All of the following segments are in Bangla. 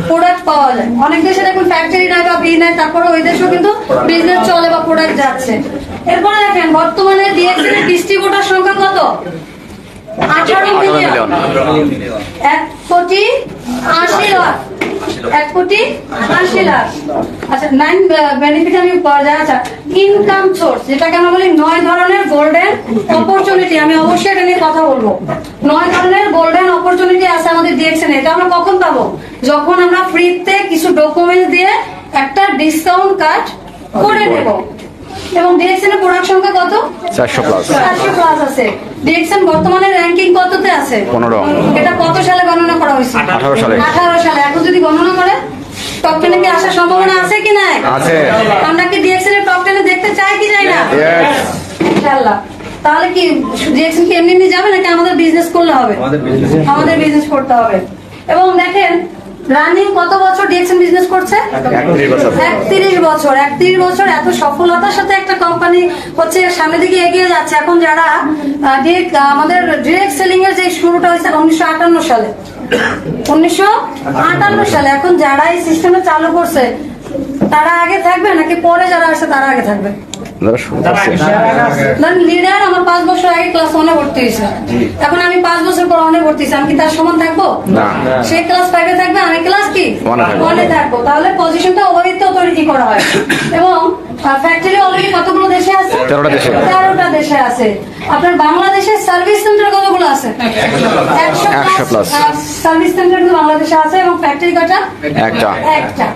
প্রোডাক্ট পাওয়া যায়। অনেক দেশে দেখুন ফ্যাক্টরি নাই বা বি নাই, তারপরে ওই দেশেও কিন্তু বিজনেস চলে বা প্রোডাক্ট যাচ্ছে। এরপরে দেখেন বর্তমানে ডিএক্সএল এর ডিস্ট্রিবিউটর সংখ্যা কত? 18 মিলিয়ন। 1,80,00,000। 1,80,00,000। আচ্ছা, 9 বেনিফিট আমি আচ্ছা, ইনকাম সোর্স যেটাকে আমরা বলি 9 ধরনের গোল্ডেন অপরচুনিটি। আমি অবশ্যই এটা নিয়ে কথা বলবো। 9 ধরনের গোল্ডেন অপরচুনিটি আছে আমাদের ডিএক্সএল এ। এটা আমরা কখন পাবো? যখন আমরা ফ্রিতে কিছু ডকুমেন্ট দিয়ে একটা ডিসকাউন্ট কার্ড করে নেব। এবং ডিএক্সএল এর প্রোডাক্ট সংখ্যা কত? 400 প্লাস। 400 প্লাস আছে। ডিএক্সএল বর্তমানে র্যাঙ্কিং কততে আছে? 15। এটা কত সালে গণনা করা হয়েছে? 18 সালে। 18 সালে। এখন যদি গণনা করে টপ 10 এ কি আসার সম্ভাবনা আছে কি নাই? আছে। আমরা কি ডিএক্সএল এর টপ 10 এ দেখতে চাই কি চাই না? यस। ইনশাআল্লাহ। তাহলে কি ডিএক্সএল কি এমনি যাবে নাকি আমাদের বিজনেস করলে হবে? আমাদের বিজনেস করতে হবে। এবং দেখেন রানিং কত বছর ডিএক্সএল বিজনেস করছে? 31 বছর। 31 বছর। 31 বছর এত সফলতার সাথে একটা কোম্পানি হচ্ছে সামনের দিকে এগিয়ে যাচ্ছে। এখন যারা আমাদের ডিরেক্ট সেলিং এর যে শুরুটা হয়েছে 1958 সালে, 1958 সালে। এখন যারা এই সিস্টেমটা চালু করছে তারা আগে থাকবে নাকি পরে যারা আসে তারা আগে থাকবে? লিডার আমার 5 বছর আগে ক্লাস 1 এ ভর্তি হয়েছে, এখন আমি 5 বছর পর 1 এ ভর্তি হয়েছি, আমি কি তার সমান থাকবো? সে ক্লাস 5 এ থাকবে, আমি ক্লাস কি 1 এ থাকবো। তাহলে পজিশনটা ওভারহিট তৈরি করা হয়। এবং ফ্যাক্টরি অলরেডি কতগুলো দেশে আছে? 13টা দেশে আছে। আপনার বাংলাদেশের সার্ভিস সেন্টার কতগুলো আছে? 100 প্লাস সার্ভিস সেন্টার কিন্তু বাংলাদেশে আছে। এবং ফ্যাক্টরি কটা? একটা।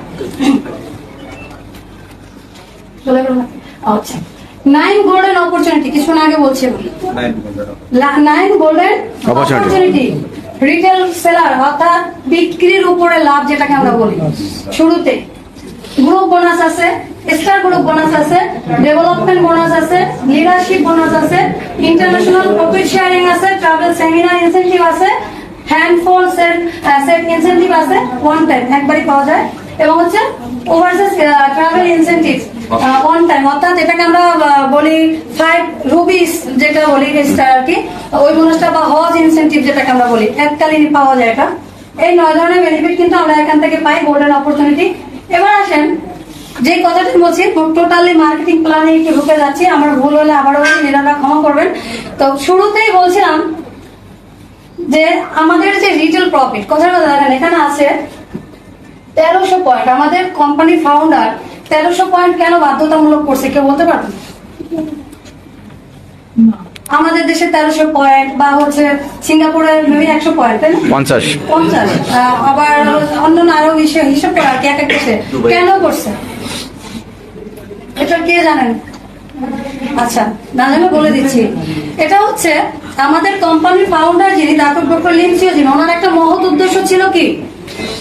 আচ্ছা, 9 গোল্ডেন অপরচুনিটি কিছুক্ষণ আগে বলছি। 9 গোল্ডেন অপরচুনিটি। রিটেল সেলার অর্থাৎ বিক্রির উপরে লাভ যেটাকে আমরা বলি। শুরুতে গ্রুপ বোনাস আছে, স্টার গ্রুপ বোনাস আছে, ডেভেলপমেন্ট বোনাস আছে, লিডারশিপ বোনাস আছে, ইন্টারন্যাশনাল প্রফিট শেয়ারিং আছে, ট্রাভেল সেমিনার ইনসেনটিভ আছে, হ্যান্ডফোন সেট ইনসেনটিভ আছে, ওয়ান টাইম একবারই পাওয়া যায়। এবং হচ্ছে overseas travel incentive one time, অর্থাৎ এটাকে আমরা বলি 5 রুবিস যেটা বলি আর কি, ওই বোনাসটা বা হজ ইনসেনটিভ যেটাকে আমরা বলি, এককালীন পাওয়া যায় এটা। এই 9 ধরনের বেনিফিট কিন্তু আমরা এখান থেকে পাই, গোল্ডেন অপরচুনিটি। এবার আসেন যে কথাটি বলছি, টোটালি মার্কেটিং প্ল্যানে একটু ঢুকে যাচ্ছি, আমার ভুল হলে আবারও নিরালা ক্ষমা করবেন। তো শুরুতেই বলছিলাম যে আমাদের যে রিটেল প্রফিট কথাটা দেখেন এখানে আছে 1300 পয়েন্ট। আমাদের কোম্পানি ফাউন্ডার 1300 পয়েন্ট কেন বাধ্যতামূলক করছে কেউ বলতে পারবেন? আমাদের দেশে 1300 পয়েন্ট বা হচ্ছে সিঙ্গাপুরের মেবি 100 পয়েন্ট, তাই না? 50 আবার অন্য আরো হিসাব করে আর কি এক এক দেশে কেন করছে এটা কে জানেন? আচ্ছা, না জানে বলে দিচ্ছি। এটা হচ্ছে আমাদের কোম্পানির ফাউন্ডার যিনি দাতুক ডক্টর লিম চিওজিন, ওনার একটা মহৎ উদ্দেশ্য ছিল কি,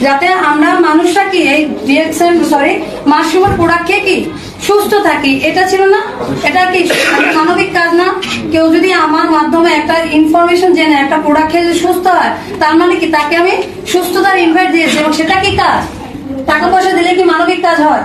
যাতে আমরা মানুষরা কি এই মাশরুমের প্রোডাক্ট খেয়ে কি সুস্থ থাকি। এটা ছিল না? এটা কি মানবিক কাজ না? কেউ যদি আমার মাধ্যমে একটা ইনফরমেশন জেনে একটা প্রোডাক্ট খেয়ে সুস্থ হয়, তার মানে কি তাকে আমি সুস্থতার ইনভাইট দিয়েছি, এবং সেটা কি কাজ? টাকা পয়সা দিলে কি মানবিক কাজ হয়?